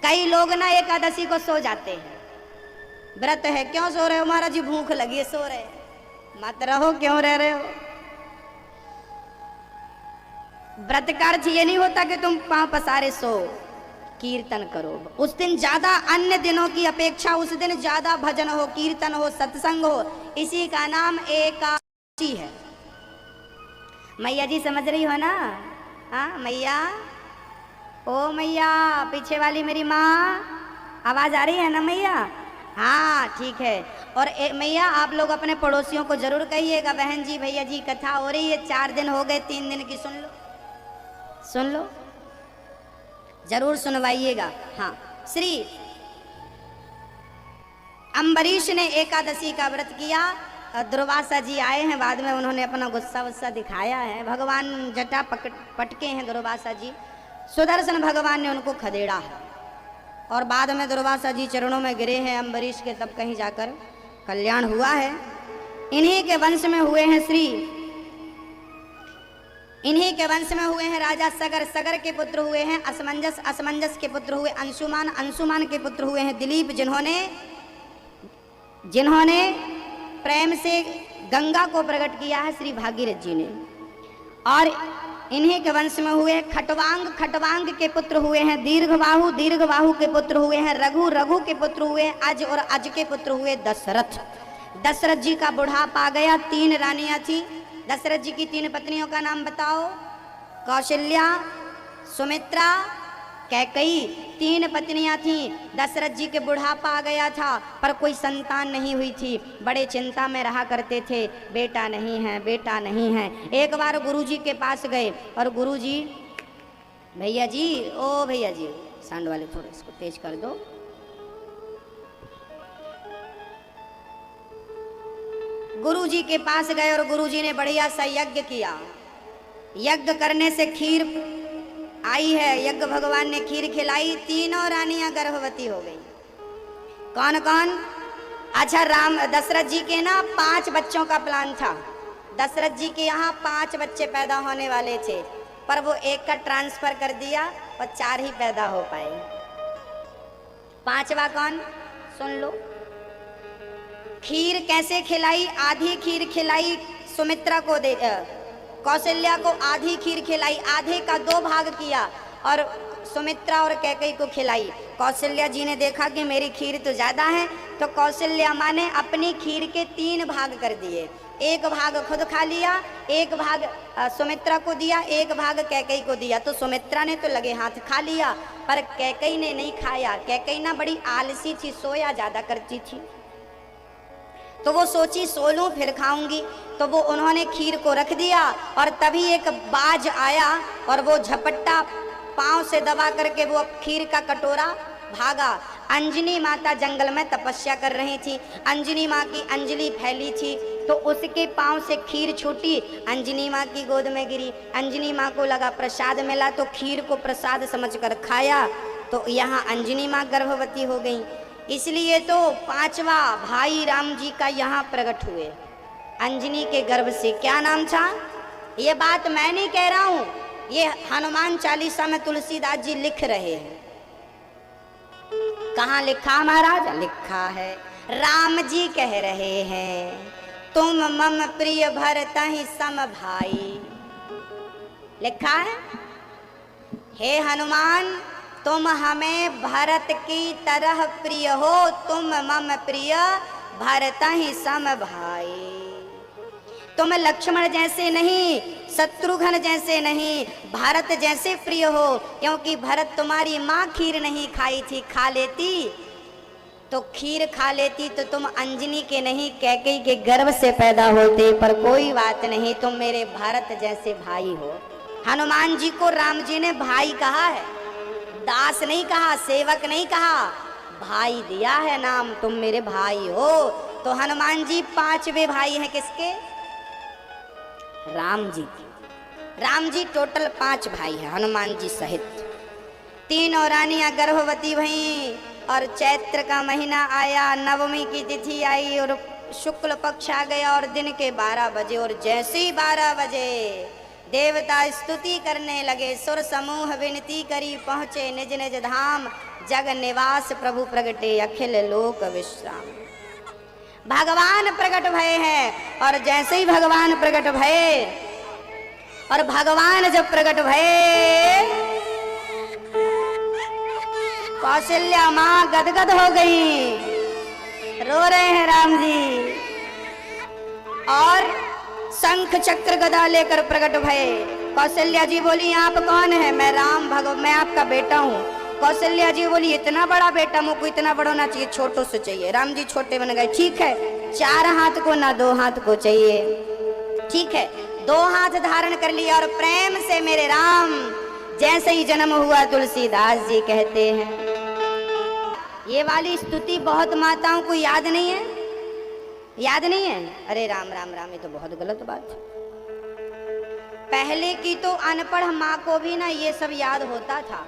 कई लोग ना एकादशी को सो जाते हैं, व्रत है क्यों सो रहे हो, महाराज जी भूख लगी है सो रहे, मत रहो, क्यों रह रहे हो। व्रत का अर्थ ये नहीं होता कि तुम पांव पसारे सो, कीर्तन करो। उस दिन ज्यादा अन्य दिनों की अपेक्षा उस दिन ज्यादा भजन हो, कीर्तन हो, सत्संग हो, इसी का नाम एकादशी है। मैया जी समझ रही हो ना? हाँ मैया, ओ मैया, पीछे वाली मेरी माँ, आवाज आ रही है ना मैया? हाँ ठीक है। और मैया आप लोग अपने पड़ोसियों को जरूर कहिएगा, बहन जी भैया जी कथा हो रही है, 4 दिन हो गए, 3 दिन की सुन लो, सुन लो, जरूर सुनवाइएगा। हाँ, श्री अम्बरीश ने एकादशी का व्रत किया। दुर्वासा जी आए हैं बाद में, उन्होंने अपना गुस्सा वुस्सा दिखाया है, भगवान जटा पटके हैं दुर्वासा जी, सुदर्शन भगवान ने उनको खदेड़ा है और बाद में दुर्वासा जी चरणों में गिरे हैं अम्बरीश के, तब कहीं जाकर कल्याण हुआ है। इन्हीं के वंश में हुए हैं इन्हीं के वंश में हुए हैं राजा सगर, सगर के पुत्र हुए हैं असमंजस, असमंजस के पुत्र हुए अंशुमान, अंशुमान के पुत्र हुए हैं दिलीप, जिन्होंने प्रेम से गंगा को प्रकट किया है श्री भागीरथ जी ने। और इन्हीं के वंश में हुए खटवांग, खटवांग के पुत्र हुए हैं दीर्घबाहु, दीर्घबाहु के पुत्र हुए हैं रघु, रघु के पुत्र हुए हैं अज, और अज के पुत्र हुए दशरथ। दशरथ जी का बुढ़ापा आ गया, 3 रानियां थी। दशरथ जी की 3 पत्नियों का नाम बताओ? कौशल्या, सुमित्रा, कैकई, 3 पत्नियां थीं। दशरथ जी के बुढ़ापा आ गया था पर कोई संतान नहीं हुई थी, बड़े चिंता में रहा करते थे, बेटा नहीं है, बेटा नहीं है। एक बार गुरुजी के पास गए और गुरुजी, भैया जी, ओ भैया जी, साउंड वाले थोड़ा इसको तेज कर दो। गुरुजी के पास गए और गुरुजी ने बढ़िया सा यज्ञ किया। यज्ञ करने से खीर आई है, यज्ञ भगवान ने खीर खिलाई, 3 रानियां गर्भवती हो गई। कौन कौन? अच्छा, दशरथ जी के ना 5 बच्चों का प्लान था। दशरथ जी के यहाँ 5 बच्चे पैदा होने वाले थे, पर वो एक का ट्रांसफर कर दिया और 4 ही पैदा हो पाए। 5वां कौन? सुन लो। खीर कैसे खिलाई? आधी खीर खिलाई सुमित्रा को दे, कौशल्या को आधी खीर खिलाई, आधे का 2 भाग किया और सुमित्रा और कैकई को खिलाई। कौशल्या जी ने देखा कि मेरी खीर तो ज्यादा है, तो कौशल्या माँ ने अपनी खीर के 3 भाग कर दिए। 1 भाग खुद खा लिया, 1 भाग सुमित्रा को दिया, 1 भाग कैकई को दिया। तो सुमित्रा ने तो लगे हाथ खा लिया, पर कैकई ने नहीं खाया। कैकई ना बड़ी आलसी थी, सोया ज्यादा करती थी, तो वो सोची सो लूं फिर खाऊंगी, तो वो उन्होंने खीर को रख दिया। और तभी एक बाज आया और वो झपट्टा पांव से दबा करके वो खीर का कटोरा भागा। अंजनी माता जंगल में तपस्या कर रही थी, अंजनी माँ की अंजलि फैली थी, तो उसके पांव से खीर छूटी, अंजनी माँ की गोद में गिरी। अंजनी माँ को लगा प्रसाद मिला, तो खीर को प्रसाद समझकर खाया, तो यहाँ अंजनी माँ गर्भवती हो गई। इसलिए तो 5वां भाई राम जी का यहाँ प्रकट हुए अंजनी के गर्भ से। क्या नाम था? ये बात मैं नहीं कह रहा हूँ, ये हनुमान चालीसा में तुलसीदास जी लिख रहे हैं। कहाँ लिखा महाराज? लिखा है, राम जी कह रहे हैं, तुम मम प्रिय भरतहि सम भाई। लिखा है, हे हनुमान, तुम हमें भरत की तरह प्रिय हो, तुम मम प्रिय भरतहि सम भाई। तुम लक्ष्मण जैसे नहीं, शत्रुघ्न जैसे नहीं, भरत जैसे प्रिय हो, क्योंकि भरत तुम्हारी माँ खीर नहीं खाई थी, खा लेती तो खीर खा लेती तो तुम अंजनी के नहीं कैकेयी के गर्भ से पैदा होते। पर कोई बात नहीं, तुम मेरे भरत जैसे भाई हो। हनुमान जी को राम जी ने भाई कहा है, दास नहीं कहा, सेवक नहीं कहा, भाई दिया है नाम, तुम मेरे भाई हो। तो हनुमान जी 5वें भाई हैं किसके? राम जी के। राम जी टोटल 5 भाई हैं हनुमान जी सहित। 3 रानियां गर्भवती भई और चैत्र का महीना आया, नवमी की तिथि आई और शुक्ल पक्ष आ गया और दिन के 12 बजे। और जैसे ही 12 बजे देवता स्तुति करने लगे, सुर समूह विनती करी, पहुँचे निज निज धाम, जग निवास प्रभु प्रगटे, अखिल लोक विश्राम। भगवान प्रकट भये हैं, और जैसे ही भगवान प्रकट भये, और भगवान जब प्रकट भये, कौशल्या माँ गदगद हो गई, रो रहे हैं राम जी, और शंख चक्र गदा लेकर प्रकट भये। कौशल्या जी बोली, आप कौन है? मैं राम मैं आपका बेटा हूँ। कौशल्या जी बोली, इतना बड़ा बेटा मुझको इतना बड़ा होना चाहिए, छोटो से चाहिए। राम जी छोटे बन गए, ठीक है 4 हाथ को ना 2 हाथ को चाहिए, ठीक है 2 हाथ धारण कर लिया, और प्रेम से मेरे राम जैसे ही जन्म हुआ, तुलसीदास जी कहते हैं। ये वाली स्तुति बहुत माताओं को याद नहीं है, याद नहीं है। अरे राम राम राम, ये तो बहुत गलत बात है। पहले की तो अनपढ़ माँ को भी ना ये सब याद होता था।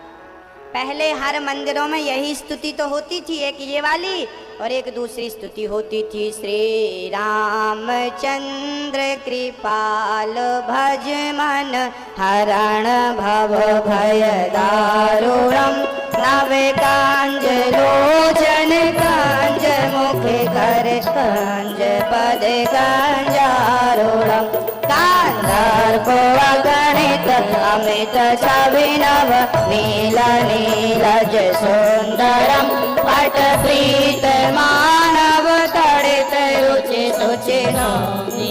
पहले हर मंदिरों में यही स्तुति तो होती थी, एक ये वाली और एक दूसरी स्तुति होती थी, श्री रामचंद्र कृपाल भज मन हरण भव भय दारुणम, नवे कांज लोचन कांज मुख कर कांज पद कांजारूढ़म, कांधार को अगणित अमित छविनव नील नीलज सुंदरम, पट प्रीत मानव तड़ित रुचि सुचि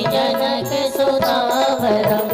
जनक सुधावरम।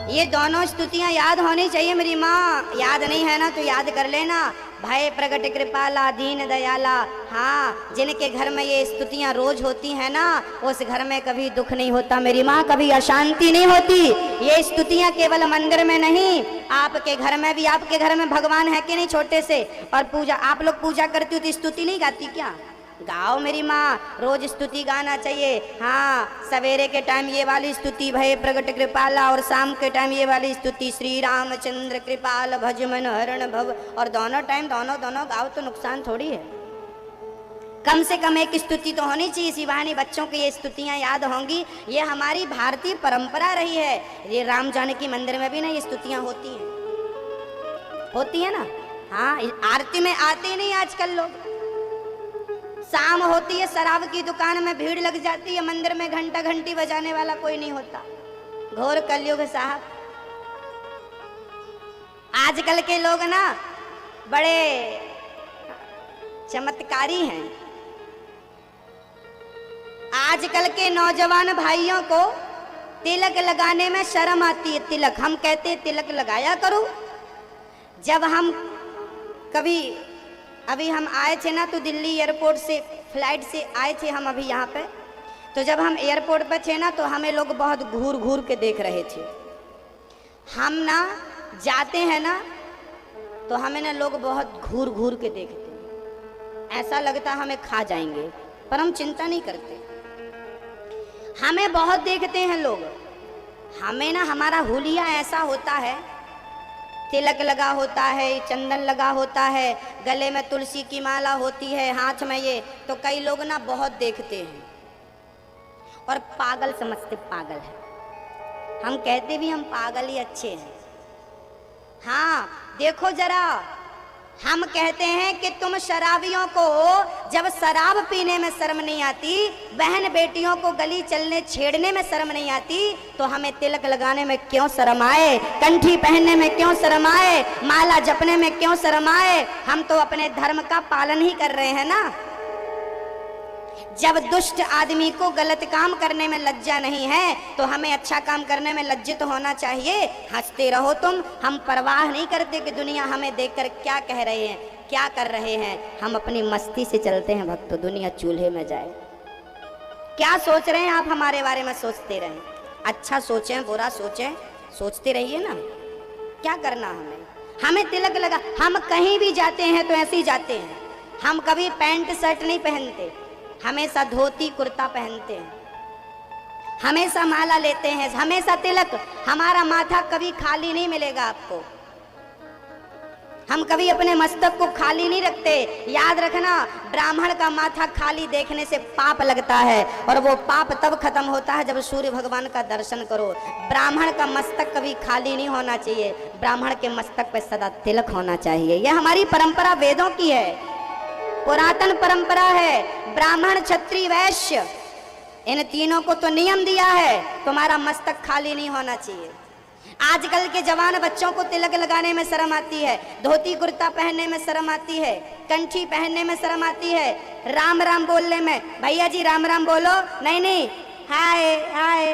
ये दोनों स्तुतियां याद होनी चाहिए मेरी माँ, याद नहीं है ना तो याद कर लेना। भय प्रगट कृपाला दीन दयाला, हाँ जिनके घर में ये स्तुतियां रोज होती हैं ना, उस घर में कभी दुख नहीं होता मेरी माँ, कभी अशांति नहीं होती। ये स्तुतियां केवल मंदिर में नहीं, आपके घर में भी। आपके घर में भगवान है कि नहीं छोटे से? और पूजा, आप लोग पूजा करती हो तो स्तुति नहीं गाती क्या? गाओ मेरी माँ, रोज स्तुति गाना चाहिए। हाँ, सवेरे के टाइम ये वाली स्तुति भय प्रगट कृपाला, और शाम के टाइम ये वाली स्तुति श्री रामचंद्र कृपाल भज मन हरण भव। और दोनों टाइम दोनों गाओ तो नुकसान थोड़ी है। कम से कम एक स्तुति तो होनी चाहिए, इसी बहाने बच्चों को ये स्तुतियाँ याद होंगी। ये हमारी भारतीय परंपरा रही है। ये राम जानकी मंदिर में भी ना ये स्तुतियाँ होती है ना। हाँ, आरती में आते नहीं आजकल लोग। शाम होती है, शराब की दुकान में भीड़ लग जाती है, मंदिर में घंटा घंटी बजाने वाला कोई नहीं होता। घोर कलयुग साहब। आजकल के लोग ना बड़े चमत्कारी हैं। आजकल के नौजवान भाइयों को तिलक लगाने में शर्म आती है। तिलक, हम कहते हैं तिलक लगाया करो। जब हम कभी अभी हम आए थे ना, तो दिल्ली एयरपोर्ट से फ्लाइट से आए थे हम अभी यहाँ पे। तो जब हम एयरपोर्ट पे थे ना, तो हमें लोग बहुत घूर घूर के देख रहे थे। हम ना जाते हैं ना, तो हमें ना लोग बहुत घूर घूर के देखते हैं, ऐसा लगता हमें खा जाएंगे, पर हम चिंता नहीं करते। हमें बहुत देखते हैं लोग। हमें ना हमारा हुलिया ऐसा होता है, तिलक लगा होता है, चंदन लगा होता है, गले में तुलसी की माला होती है, हाथ में ये, तो कई लोग ना बहुत देखते हैं और पागल समझते, पागल है। हम कहते भी हम पागल ही अच्छे हैं। हाँ देखो जरा, हम कहते हैं कि तुम शराबियों को जब शराब पीने में शर्म नहीं आती, बहन बेटियों को गली चलने छेड़ने में शर्म नहीं आती, तो हमें तिलक लगाने में क्यों शर्म आए, कंठी पहनने में क्यों शर्म आए, माला जपने में क्यों शर्म आए? हम तो अपने धर्म का पालन ही कर रहे हैं ना। जब दुष्ट आदमी को गलत काम करने में लज्जा नहीं है, तो हमें अच्छा काम करने में लज्जित होना चाहिए। हंसते रहो तुम, हम परवाह नहीं करते कि दुनिया हमें देखकर क्या कह रहे हैं, क्या कर रहे हैं। हम अपनी मस्ती से चलते हैं भक्तों, दुनिया चूल्हे में जाए। क्या सोच रहे हैं आप हमारे बारे में? सोचते रहें, अच्छा सोचें बुरा सोचें, सोचते रहिए ना। क्या करना हमें तिलक लगा, हम कहीं भी जाते हैं तो ऐसे ही जाते हैं। हम कभी पैंट शर्ट नहीं पहनते, हमेशा धोती कुर्ता पहनते हैं, हमेशा माला लेते हैं, हमेशा तिलक। हमारा माथा कभी खाली नहीं मिलेगा आपको। हम कभी अपने मस्तक को खाली नहीं रखते। याद रखना, ब्राह्मण का माथा खाली देखने से पाप लगता है, और वो पाप तब खत्म होता है जब सूर्य भगवान का दर्शन करो। ब्राह्मण का मस्तक कभी खाली नहीं होना चाहिए, ब्राह्मण के मस्तक पे सदा तिलक होना चाहिए। यह हमारी परंपरा वेदों की है, पुरातन परंपरा है। ब्राह्मण, क्षत्रिय, वैश्य, इन तीनों को तो नियम दिया है, तुम्हारा मस्तक खाली नहीं होना चाहिए। आजकल के जवान बच्चों को तिलक लगाने में शर्म आती है, धोती कुर्ता पहनने में शर्म आती है, कंठी पहनने में शर्म आती है, राम राम बोलने में, भैया जी राम राम बोलो, नहीं नहीं हाय हाय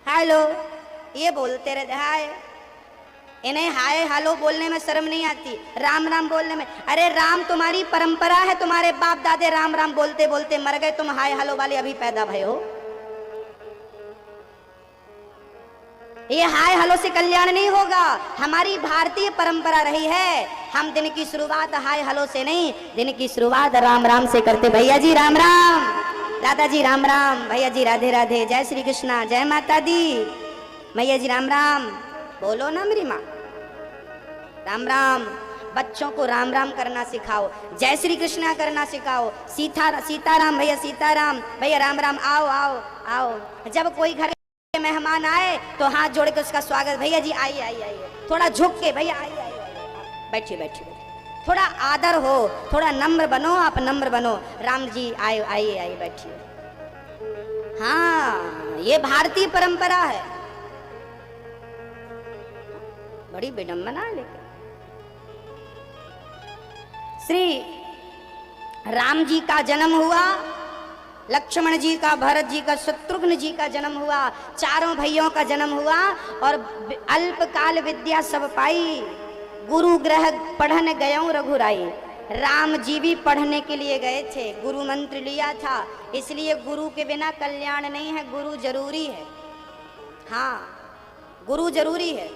हेलो ये बोलते रहते, हाय। इन्हें हाय हेलो बोलने में शर्म नहीं आती, राम राम बोलने में। अरे राम तुम्हारी परंपरा है, तुम्हारे बाप दादे राम राम बोलते बोलते मर गए, तुम हाय हेलो वाले अभी पैदा भय हो। ये हाय हेलो से कल्याण नहीं होगा। हमारी भारतीय परंपरा रही है, हम दिन की शुरुआत हाय हेलो से नहीं, दिन की शुरुआत राम राम से करते। भैया जी राम राम, दादाजी राम राम, भैया जी राधे राधे, जय श्री कृष्णा, जय माता दी, भैया जी राम राम बोलो ना मेरी माँ, राम राम। बच्चों को राम राम करना सिखाओ, जय श्री कृष्णा करना सिखाओ, सीताराम भैया, सीताराम भैया, राम राम, आओ आओ आओ। जब कोई घर मेहमान आए तो हाथ जोड़ के उसका स्वागत, भैया जी आइए आइए आइए, थोड़ा झुक के, भैया आइए आइए, बैठिए बैठिए, थोड़ा आदर हो, थोड़ा नम्र बनो, आप नम्र बनो। राम जी आइए आइए आइए बैठिए। हाँ, ये भारतीय परंपरा है, बड़ी विडंबना है। लेकिन श्री राम जी का जन्म हुआ, लक्ष्मण जी का, भरत जी का, शत्रुघ्न जी का जन्म हुआ, चारों भाइयों का जन्म हुआ, और अल्पकाल विद्या सब पाई, गुरु ग्रह पढ़न गयों रघुराई। राम जी भी पढ़ने के लिए गए थे, गुरु मंत्र लिया था, इसलिए गुरु के बिना कल्याण नहीं है, गुरु जरूरी है। हाँ, गुरु जरूरी है।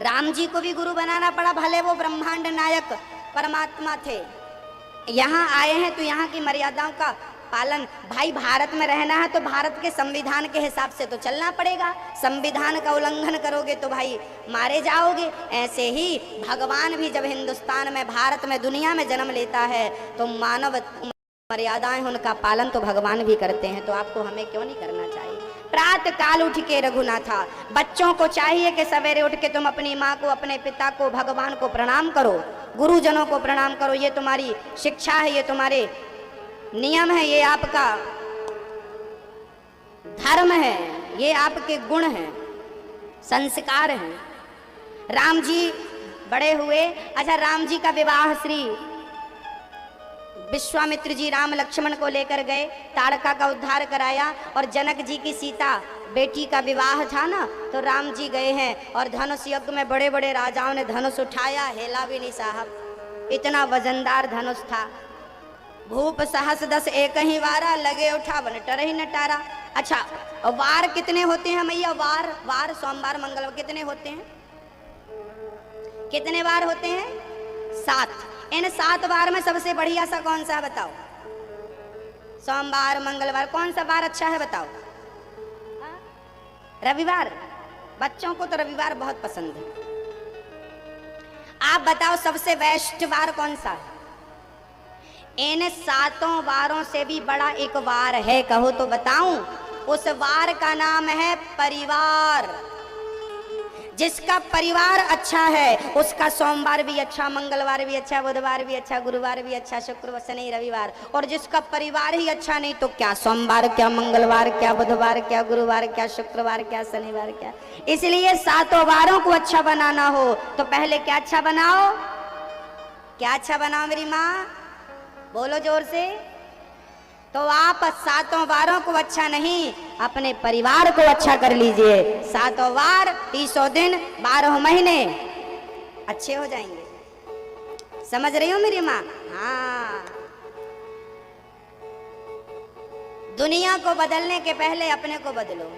राम जी को भी गुरु बनाना पड़ा, भले वो ब्रह्मांड नायक परमात्मा थे, यहाँ आए हैं तो यहाँ की मर्यादाओं का पालन। भाई भारत में रहना है तो भारत के संविधान के हिसाब से तो चलना पड़ेगा, संविधान का उल्लंघन करोगे तो भाई मारे जाओगे। ऐसे ही भगवान भी जब हिंदुस्तान में, भारत में, दुनिया में जन्म लेता है तो मानव मर्यादाएं, उनका पालन तो भगवान भी करते हैं, तो आपको हमें क्यों नहीं करना चाहिए। प्रातः काल उठ के रघुनाथा, बच्चों को चाहिए कि सवेरे उठ के तुम अपनी माँ को, अपने पिता को, भगवान को प्रणाम करो, गुरुजनों को प्रणाम करो। ये तुम्हारी शिक्षा है, ये तुम्हारे नियम है, ये आपका धर्म है, ये आपके गुण हैं, संस्कार हैं। राम जी बड़े हुए। अच्छा, राम जी का विवाह श्री विश्वामित्र जी राम लक्ष्मण को लेकर गए, ताड़का का उद्धार कराया, और जनक जी की सीता बेटी का विवाह था ना, तो राम जी गए हैं और धनुष यज्ञ में बड़े बड़े राजाओं ने धनुष उठाया, हेला भी नहीं साहब, इतना वजनदार धनुष था। भूप सहस दस एक ही वारा, लगे उठा बन टर ही नटारा। अच्छा, वार कितने होते हैं मैया? वार, वार सोमवार मंगलवार कितने होते हैं? कितने वार होते हैं? 7। इन 7 वार में सबसे बढ़िया सा कौन सा है बताओ? सोमवार मंगलवार, कौन सा वार अच्छा है बताओ? रविवार। बच्चों को तो रविवार बहुत पसंद है। आप बताओ सबसे बेस्ट वार कौन सा है? इन 7 वारों से भी बड़ा एक वार है, कहो तो बताऊं? उस वार का नाम है परिवार। जिसका परिवार अच्छा है उसका सोमवार भी अच्छा, मंगलवार भी अच्छा, बुधवार भी अच्छा, गुरुवार भी अच्छा, शुक्रवार शनि रविवार। और जिसका परिवार ही अच्छा नहीं तो क्या सोमवार, क्या मंगलवार, क्या बुधवार, क्या गुरुवार, क्या शुक्रवार, क्या शनिवार, क्या। इसलिए 7 वारों को अच्छा बनाना हो तो पहले क्या अच्छा बनाओ? क्या अच्छा बनाओ मेरी माँ? बोलो जोर से। तो आप 7 वारों को अच्छा नहीं, अपने परिवार को अच्छा कर लीजिए। 7 वार 300 दिन 12 महीने अच्छे हो जाएंगे। समझ रही हो मेरी माँ? हाँ, दुनिया को बदलने के पहले अपने को बदलो।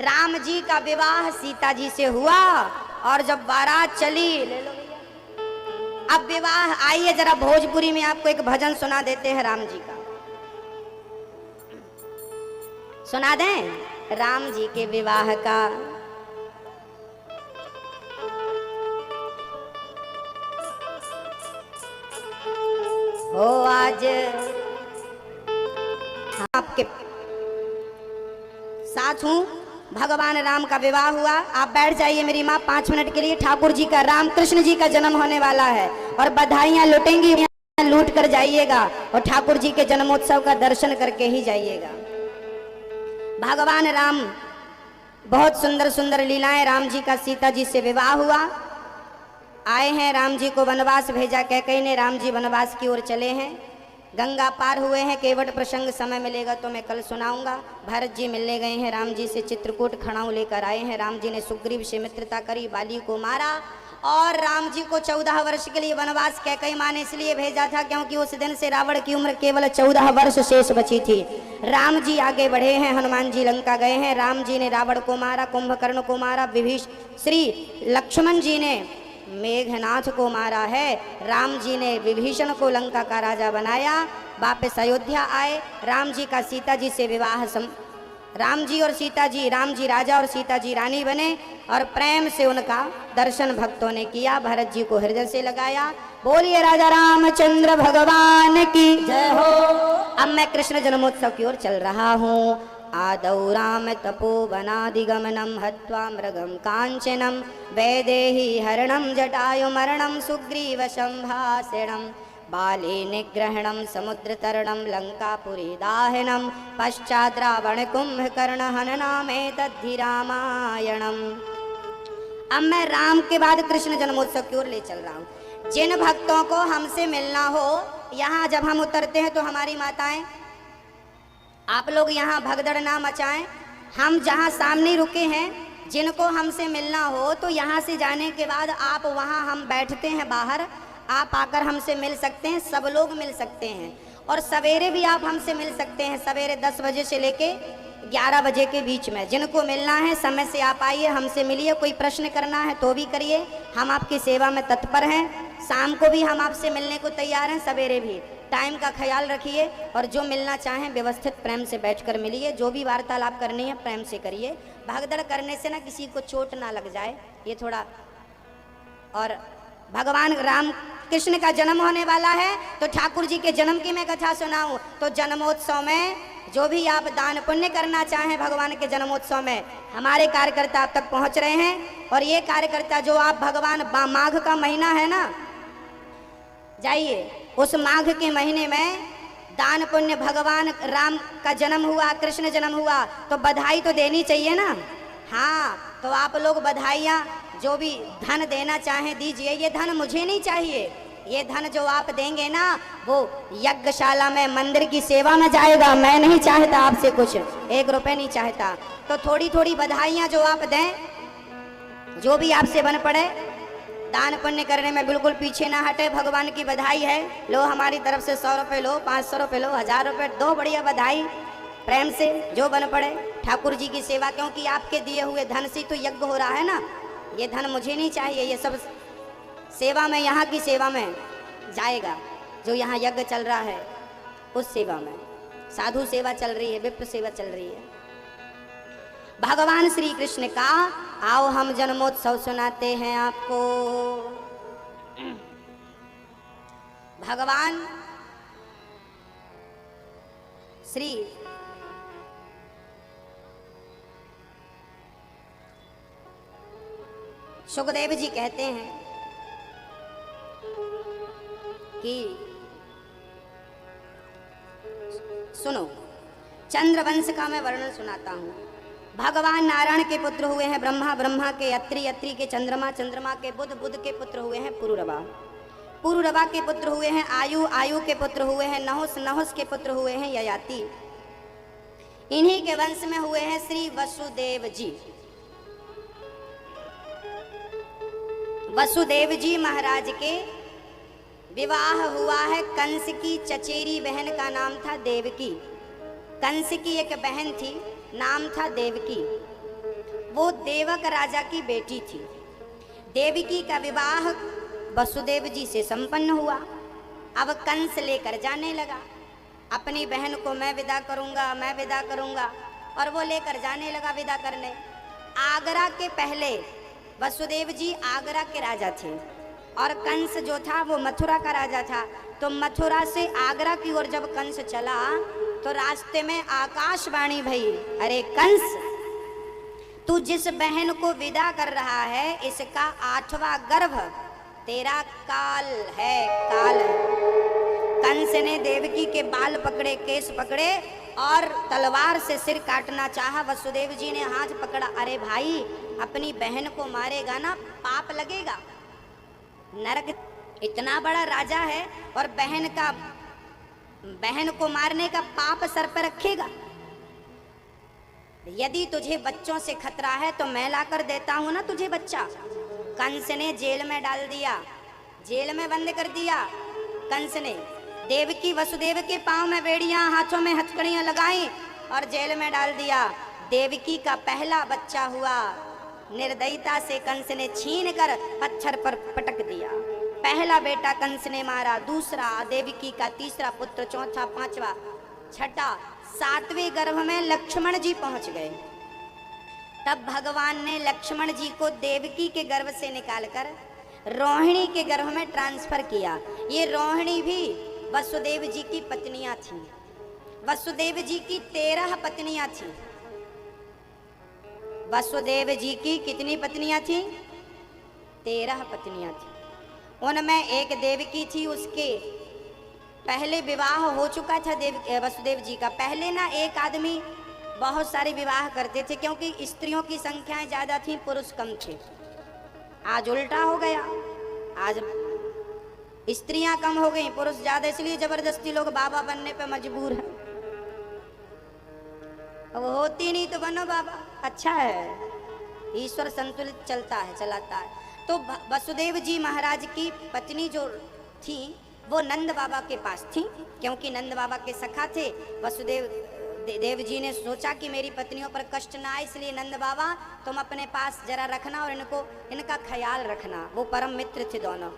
राम जी का विवाह सीता जी से हुआ और जब बारात चली, ले लो भैया, अब विवाह। आइए जरा भोजपुरी में आपको एक भजन सुना देते हैं राम जी का। सुना दें राम जी के विवाह का? आज आपके साथ हूँ। भगवान राम का विवाह हुआ। आप बैठ जाइए मेरी माँ 5 मिनट के लिए। ठाकुर जी का, राम कृष्ण जी का जन्म होने वाला है और बधाइयाँ लुटेंगी, लूट कर जाइएगा और ठाकुर जी के जन्मोत्सव का दर्शन करके ही जाइएगा। भगवान राम, बहुत सुंदर सुंदर लीलाएं। राम जी का सीता जी से विवाह हुआ। आए हैं, राम जी को वनवास भेजा कैकेयी ने, राम जी वनवास की ओर चले हैं। गंगा पार हुए हैं। केवट प्रसंग समय मिलेगा तो मैं कल सुनाऊंगा। भरत जी मिलने गए हैं राम जी से, चित्रकूट खड़ाऊ लेकर आए हैं। राम जी ने सुग्रीव से मित्रता करी, बाली को मारा और राम जी को 14 वर्ष के लिए वनवास कैकेयी माँ ने इसलिए भेजा था क्योंकि उस दिन से रावण की उम्र केवल 14 वर्ष शेष बची थी। राम जी आगे बढ़े हैं, हनुमान जी लंका गए हैं। राम जी ने रावण को मारा, कुंभकर्ण को मारा, श्री लक्ष्मण जी ने मेघनाथ को मारा है। राम जी ने विभीषण को लंका का राजा बनाया। वापस अयोध्या आए। राम जी का सीता जी से विवाह राम जी और सीता जी, राम जी राजा और सीता जी रानी बने और प्रेम से उनका दर्शन भक्तों ने किया। भरत जी को हृदय से लगाया। बोलिए राजा रामचंद्र भगवान की जय हो। अब मैं कृष्ण जन्मोत्सव की ओर चल रहा हूँ। आदौ राम तपोवनादिगमनं हत्वा मृगं कांचनं वैदेही हरणं जटायु मरणं सुग्रीव संभाषणं बाले निग्रहणं समुद्रतरणं लंकापुरी दाहनं पश्चात् रावण कुंभकर्ण हननामेतद्धि रामायणम्। अब मैं राम के बाद कृष्ण जन्मोत्सव की ओर ले चल रहा हूँ। जिन भक्तों को हमसे मिलना हो, यहाँ जब हम उतरते हैं तो हमारी माताएं, आप लोग यहाँ भगदड़ ना मचाएं। हम जहाँ सामने रुके हैं, जिनको हमसे मिलना हो तो यहाँ से जाने के बाद आप वहाँ, हम बैठते हैं बाहर, आप आकर हमसे मिल सकते हैं। सब लोग मिल सकते हैं और सवेरे भी आप हमसे मिल सकते हैं। सवेरे 10 बजे से लेके 11 बजे के बीच में जिनको मिलना है समय से आप आइए, हमसे मिलिए। कोई प्रश्न करना है तो भी करिए, हम आपकी सेवा में तत्पर हैं। शाम को भी हम आपसे मिलने को तैयार हैं, सवेरे भी। टाइम का ख्याल रखिए और जो मिलना चाहें व्यवस्थित प्रेम से बैठकर मिलिए। जो भी वार्तालाप करनी है प्रेम से करिए। भागदड़ करने से ना किसी को चोट ना लग जाए, ये थोड़ा। और भगवान राम कृष्ण का जन्म होने वाला है तो ठाकुर जी के जन्म की मैं कथा सुनाऊं तो जन्मोत्सव में जो भी आप दान पुण्य करना चाहें भगवान के जन्मोत्सव में, हमारे कार्यकर्ता आप तक पहुंच रहे हैं। और ये कार्यकर्ता जो आप भगवान माघ का महीना है ना, जाइए उस माघ के महीने में दान पुण्य, भगवान राम का जन्म हुआ, कृष्ण जन्म हुआ तो बधाई तो देनी चाहिए ना। हाँ, तो आप लोग बधाइयाँ जो भी धन देना चाहें दीजिए। ये धन मुझे नहीं चाहिए, ये धन जो आप देंगे ना वो यज्ञशाला में, मंदिर की सेवा में जाएगा। मैं नहीं चाहता आपसे कुछ, 1 रुपए नहीं चाहता। तो थोड़ी थोड़ी बधाइयाँ जो आप दें, जो भी आपसे बन पड़े, दान पुण्य करने में बिल्कुल पीछे ना हटे। भगवान की बधाई है, लो हमारी तरफ से 100 रुपये लो, 500 रुपये लो, 1000 रुपये दो, बढ़िया बधाई। प्रेम से जो बन पड़े ठाकुर जी की सेवा, क्योंकि आपके दिए हुए धन से तो यज्ञ हो रहा है ना। ये धन मुझे नहीं चाहिए, ये सब सेवा में, यहाँ की सेवा में जाएगा। जो यहाँ यज्ञ चल रहा है उस सेवा में, साधु सेवा चल रही है, विप्र सेवा चल रही है। भगवान श्री कृष्ण का आओ हम जन्मोत्सव सुनाते हैं आपको। भगवान श्री सुखदेव जी कहते हैं कि सुनो, चंद्रवंश का मैं वर्णन सुनाता हूँ। भगवान नारायण के पुत्र हुए हैं ब्रह्मा, ब्रह्मा के अत्रि, अत्रि के चंद्रमा, चंद्रमा के बुध, बुध के पुत्र हुए हैं पुरुरवा, पुरुरवा के पुत्र हुए हैं आयु, आयु के पुत्र हुए हैं नहुस, नहुस के पुत्र हुए हैं ययाति। इन्हीं के वंश में हुए हैं श्री वसुदेव जी। वसुदेव जी महाराज के विवाह हुआ है कंस की चचेरी बहन का नाम था देवकी। कंस की एक बहन थी, नाम था देवकी। वो देवक राजा की बेटी थी। देवकी का विवाह वसुदेव जी से संपन्न हुआ। अब कंस लेकर जाने लगा, अपनी बहन को मैं विदा करूंगा, मैं विदा करूंगा, और वो लेकर जाने लगा विदा करने। आगरा के पहले वसुदेव जी आगरा के राजा थे। और कंस जो था वो मथुरा का राजा था। तो मथुरा से आगरा की ओर जब कंस चला तो रास्ते में आकाशवाणी भई, अरे कंस, तू जिस बहन को विदा कर रहा है इसका 8वां गर्भ तेरा काल है, काल। कंस ने देवकी के बाल पकड़े, केस पकड़े और तलवार से सिर काटना चाहा। वसुदेव जी ने हाथ पकड़ा, अरे भाई अपनी बहन को मारेगा ना, पाप लगेगा, नरक। इतना बड़ा राजा है और बहन को मारने का पाप सर पर रखेगा। यदि तुझे बच्चों से खतरा है तो मैं लाकर देता हूं ना तुझे बच्चा। कंस ने जेल में डाल दिया, जेल में बंद कर दिया कंस ने। देवकी वसुदेव के पांव में बेड़ियां, हाथों में हथकड़ियां लगाई और जेल में डाल दिया। देवकी का पहला बच्चा हुआ, निर्दयता से कंस ने छीन कर पत्थर पर पटक दिया। पहला बेटा कंस ने मारा, दूसरा देवकी का, तीसरा पुत्र, चौथा, पांचवा, छठा, 7वें गर्भ में लक्ष्मण जी पहुंच गए। तब भगवान ने लक्ष्मण जी को देवकी के गर्भ से निकालकर रोहिणी के गर्भ में ट्रांसफर किया। ये रोहिणी भी वसुदेव जी की पत्नियां थीं। वसुदेव जी की 13 पत्नियां थीं। वसुदेव जी की कितनी पत्नियां थीं? 13 पत्नियां थीं। उनमें एक देवकी थी, उसके पहले विवाह हो चुका था वसुदेव जी का। पहले ना एक आदमी बहुत सारे विवाह करते थे क्योंकि स्त्रियों की संख्याएं ज्यादा थी, पुरुष कम थे। आज उल्टा हो गया, आज स्त्रियां कम हो गई, पुरुष ज्यादा, इसलिए जबरदस्ती लोग बाबा बनने पे मजबूर है। अब होती नहीं तो बनो बाबा, अच्छा है, ईश्वर संतुलित चलता है, चलाता है। तो वसुदेव जी महाराज की पत्नी जो थी वो नंद बाबा के पास थी, क्योंकि नंद बाबा के सखा थे। वसुदेव देव जी ने सोचा कि मेरी पत्नियों पर कष्ट ना आए, इसलिए नंद बाबा तुम अपने पास जरा रखना और इनका ख्याल रखना। वो परम मित्र थे दोनों।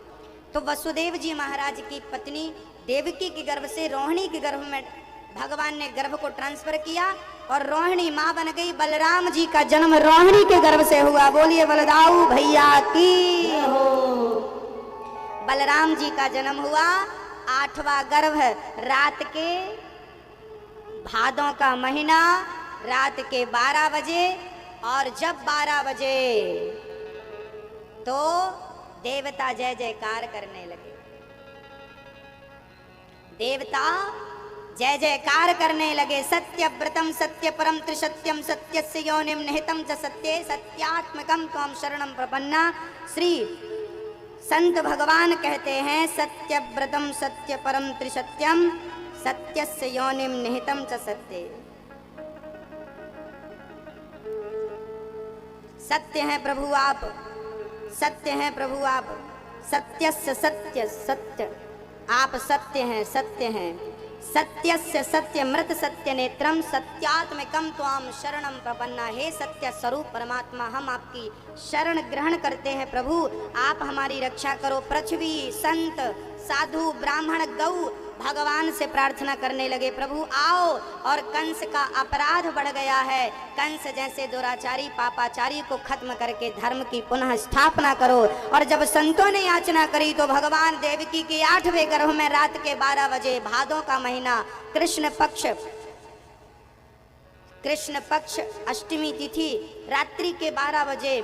तो वसुदेव जी महाराज की पत्नी देवकी के गर्भ से रोहिणी के गर्भ में भगवान ने गर्भ को ट्रांसफर किया और रोहिणी माँ बन गई। बलराम जी का जन्म रोहिणी के गर्भ से हुआ। बोलिए बलदाऊ भैया की हो। बलराम जी का जन्म हुआ, 8वां गर्भ, रात के भादों का महीना, रात के 12 बजे। और जब 12 बजे तो देवता जय जयकार करने लगे। देवता जय जयकार करने लगे। सत्यव्रतम सत्य परम त्रिसत्यम सत्यस्य योनिम निहितम च सत्ये सत्यात्मकम त्वं शरणं प्रपन्ना। श्री संत भगवान कहते हैं सत्यव्रतम सत्य परम त्रिसत्यम सत्यस्य योनिम निहितम च सत्ये। सत्य हैं प्रभु आप, सत्य हैं प्रभु आप, सत्यस्य सत्य सत्य, आप सत्य हैं, सत्य हैं। सत्यस्य सत्य मृत सत्य नेत्रम सत्यात्मकम त्वाम शरणम प्रपन्ना। हे सत्य स्वरूप परमात्मा, हम आपकी शरण ग्रहण करते हैं प्रभु, आप हमारी रक्षा करो। पृथ्वी, संत, साधु, ब्राह्मण, गौ भगवान से प्रार्थना करने लगे, प्रभु आओ। और कंस का अपराध बढ़ गया है, कंस जैसे दुराचारी पापाचारी को खत्म करके धर्म की पुनः स्थापना करो। और जब संतों ने याचना करी तो भगवान देवकी के 8वें गर्भ में रात के 12 बजे, भादों का महीना, कृष्ण पक्ष अष्टमी तिथि, रात्रि के 12 बजे,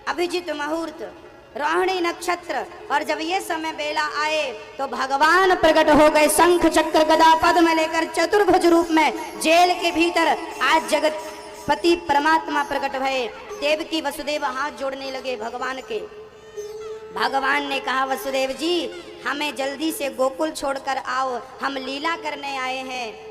अभिजित मुहूर्त, रोहिणी नक्षत्र। और जब ये समय बेला आए तो भगवान प्रकट हो गए, शंख चक्र गदा पद्म लेकर चतुर्भुज रूप में। जेल के भीतर आज जगतपति परमात्मा प्रकट भये। देवकी वसुदेव हाथ जोड़ने लगे भगवान के। भगवान ने कहा वसुदेव जी हमें जल्दी से गोकुल छोड़कर आओ, हम लीला करने आए हैं।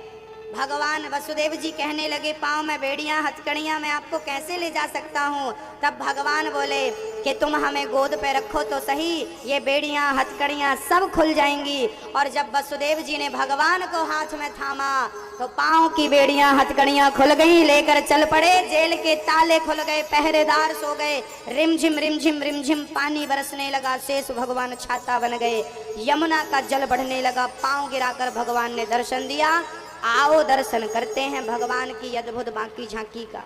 भगवान वसुदेव जी कहने लगे पाँव में बेड़ियां हथकड़ियां मैं आपको कैसे ले जा सकता हूँ। तब भगवान बोले कि तुम हमें गोद पे रखो तो सही, ये बेड़ियां हथकड़ियां सब खुल जाएंगी। और जब वसुदेव जी ने भगवान को हाथ में थामा तो पाँव की बेड़ियां हथकड़ियां खुल गई, लेकर चल पड़े। जेल के ताले खुल गए, पहरेदार सो गए। रिमझिम रिमझिम रिमझिम पानी बरसने लगा, शेष भगवान छाता बन गए। यमुना का जल बढ़ने लगा, पाँव गिराकर भगवान ने दर्शन दिया। आओ दर्शन करते हैं भगवान की अद्भुत बांकी झांकी का।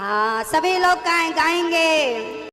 हाँ, सभी लोग गाएंगे।